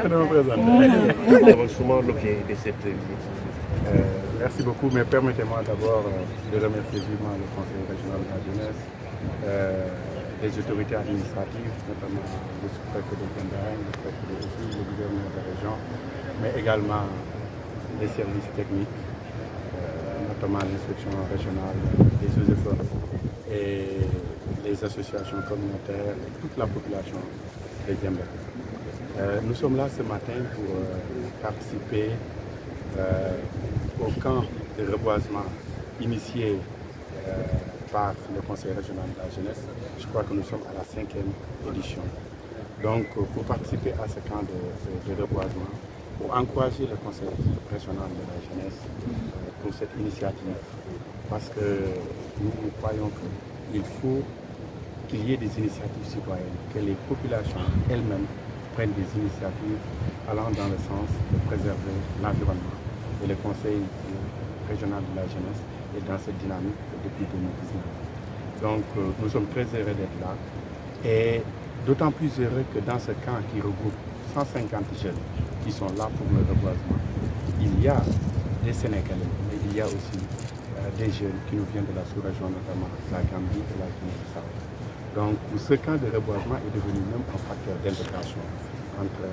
de me présenter. D'abord, souvent l'objet de cette visite. Merci beaucoup, mais permettez-moi d'abord de remercier vivement le Conseil régional de la jeunesse, les autorités administratives, notamment le sous-préfet de Gondaï, le préfet de Rufisque, le gouverneur de la région, mais également les services techniques, notamment l'inspection régionale des eaux et forêts et les associations communautaires et toute la population de Diembé. Nous sommes là ce matin pour participer au camp de reboisement initié par le Conseil régional de la jeunesse. Je crois que nous sommes à la 5e édition. Donc, pour participer à ce camp de reboisement, pour encourager le Conseil régional de la jeunesse pour cette initiative, parce que nous croyons qu'il faut qu'il y ait des initiatives citoyennes, que les populations elles-mêmes prennent des initiatives allant dans le sens de préserver l'environnement. Et le Conseil régional de la jeunesse est dans cette dynamique depuis 2019. Donc nous sommes très heureux d'être là et d'autant plus heureux que dans ce camp qui regroupe 150 jeunes qui sont là pour le reboisement, il y a des Sénégalais, mais il y a aussi des jeunes qui nous viennent de la sous-région, notamment la Gambie et la Guinée-Bissau. Donc ce camp de reboisement est devenu même un facteur d'intégration entre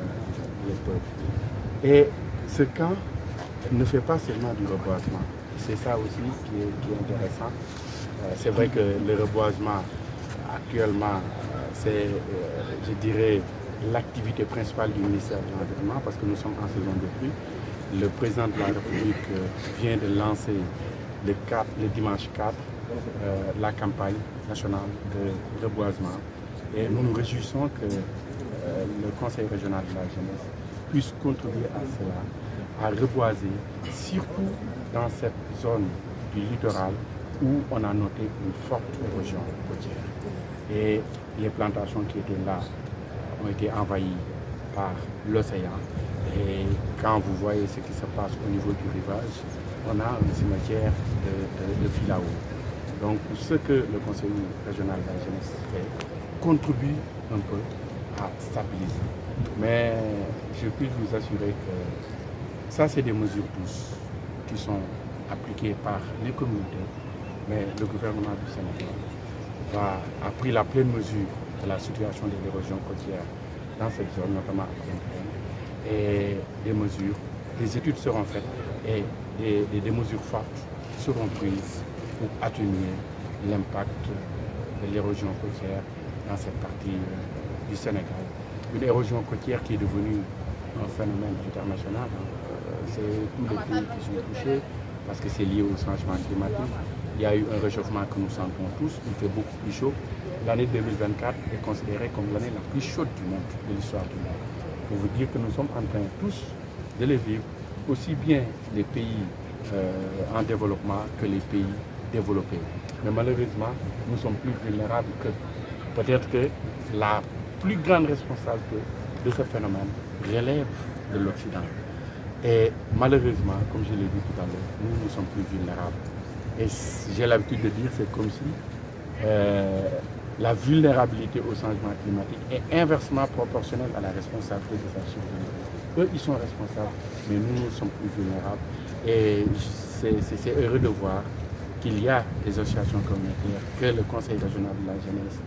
les peuples. Et ce camp ne fait pas seulement du reboisement. C'est ça aussi qui est intéressant. C'est vrai que le reboisement, actuellement, c'est, je dirais, l'activité principale du ministère de l'Environnement parce que nous sommes en saison de pluie. Le président de la République vient de lancer le dimanche 4 la campagne nationale de reboisement. Et nous nous réjouissons que le Conseil régional de la jeunesse puisse contribuer à cela, à reboiser, surtout dans cette zone du littoral où on a noté une forte érosion côtière. Et les plantations qui étaient là ont été envahies par l'océan. Et quand vous voyez ce qui se passe au niveau du rivage, on a un cimetière de filao. Donc ce que le Conseil régional de la jeunesse fait contribue un peu à stabiliser. Mais je puis vous assurer que ça, c'est des mesures douces qui sont appliquées par les communautés, mais le gouvernement du Sénégal a pris la pleine mesure de la situation de l'érosion côtière dans cette zone, notamment à Diembé. Et des études seront faites et des mesures fortes seront prises pour atténuer l'impact de l'érosion côtière dans cette partie du Sénégal. Une érosion côtière qui est devenue un phénomène international. C'est tous les pays qui sont touchés parce que c'est lié au changement climatique. Il y a eu un réchauffement que nous sentons tous, il fait beaucoup plus chaud. L'année 2024 est considérée comme l'année la plus chaude du monde, de l'histoire du monde. Pour vous dire que nous sommes en train tous de les vivre, aussi bien les pays en développement que les pays développés. Mais malheureusement, nous sommes plus vulnérables que peut-être que la plus grande responsabilité de ce phénomène relève de l'Occident. Et malheureusement, comme je l'ai dit tout à l'heure, nous sommes plus vulnérables. Et j'ai l'habitude de dire, c'est comme si la vulnérabilité au changement climatique est inversement proportionnelle à la responsabilité des actions humaines. Eux, ils sont responsables, mais nous sommes plus vulnérables. Et c'est heureux de voir qu'il y a des associations communautaires, que le Conseil régional de la jeunesse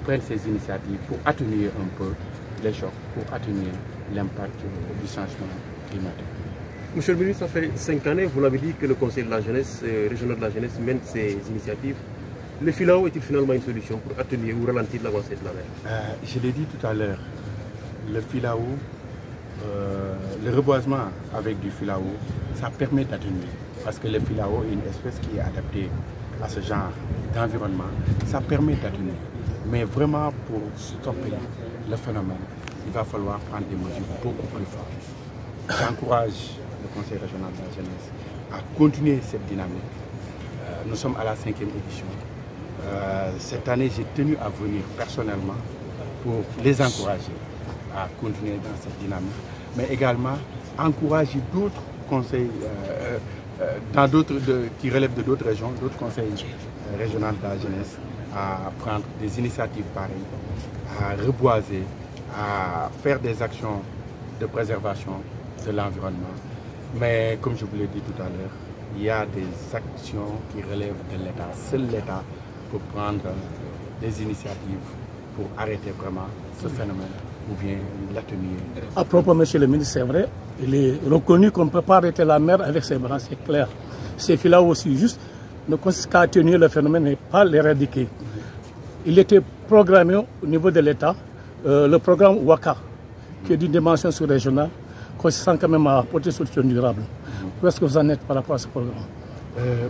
prenne ces initiatives pour atténuer un peu les chocs, pour atténuer l'impact du changement climatique. Monsieur le ministre, ça fait 5 années, vous l'avez dit, que le Conseil de la jeunesse, régional de la jeunesse mène ces initiatives. Le filao est-il finalement une solution pour atténuer ou ralentir l'avancée de la mer? Je l'ai dit tout à l'heure, le filao, le reboisement avec du filao, ça permet d'atténuer. Parce que le filao est une espèce qui est adaptée à ce genre d'environnement. Ça permet d'atténuer. Mais vraiment, pour stopper le phénomène, il va falloir prendre des mesures beaucoup plus fortes. J'encourage le Conseil régional de la jeunesse à continuer cette dynamique. Nous sommes à la 5e édition. Cette année, j'ai tenu à venir personnellement pour les encourager à continuer dans cette dynamique, mais également encourager d'autres conseils qui relèvent de d'autres régions, d'autres conseils régionaux de la jeunesse à prendre des initiatives pareilles, à reboiser à faire des actions de préservation de l'environnement. Mais comme je vous l'ai dit tout à l'heure, il y a des actions qui relèvent de l'État. Seul l'État peut prendre des initiatives pour arrêter vraiment ce phénomène ou bien l'atténuer. À propos, monsieur le ministre, c'est vrai, il est reconnu qu'on ne peut pas arrêter la mer avec ses bras, c'est clair. Ces filets aussi, juste, ne consiste qu'à atténuer le phénomène et pas l'éradiquer. Il était programmé au niveau de l'État, le programme WACA, qui est d'une dimension sous-régionale, consistant quand même à apporter une solution durable. Où est-ce que vous en êtes par rapport à ce programme?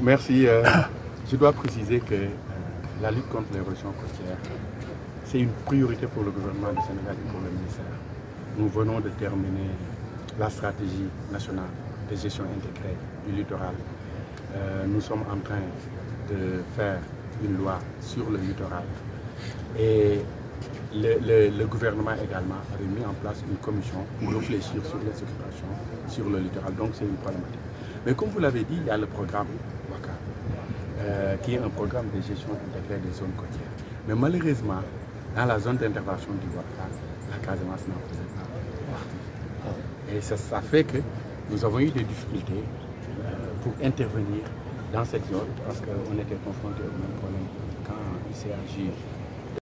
Merci. Je dois préciser que la lutte contre l'érosion côtière, c'est une priorité pour le gouvernement du Sénégal et pour le ministère. Nous venons de terminer la stratégie nationale de gestion intégrée du littoral. Nous sommes en train de faire une loi sur le littoral. Et le gouvernement également avait mis en place une commission pour réfléchir sur les occupations sur le littoral. Donc c'est une problématique. Mais comme vous l'avez dit, il y a le programme WACA, qui est un programme de gestion intégrée des zones côtières. Mais malheureusement, dans la zone d'intervention du WACA, la Casamance n'en faisait pas partie. Et ça fait que nous avons eu des difficultés pour intervenir dans cette zone parce qu'on était confrontés au même problème quand il s'est agi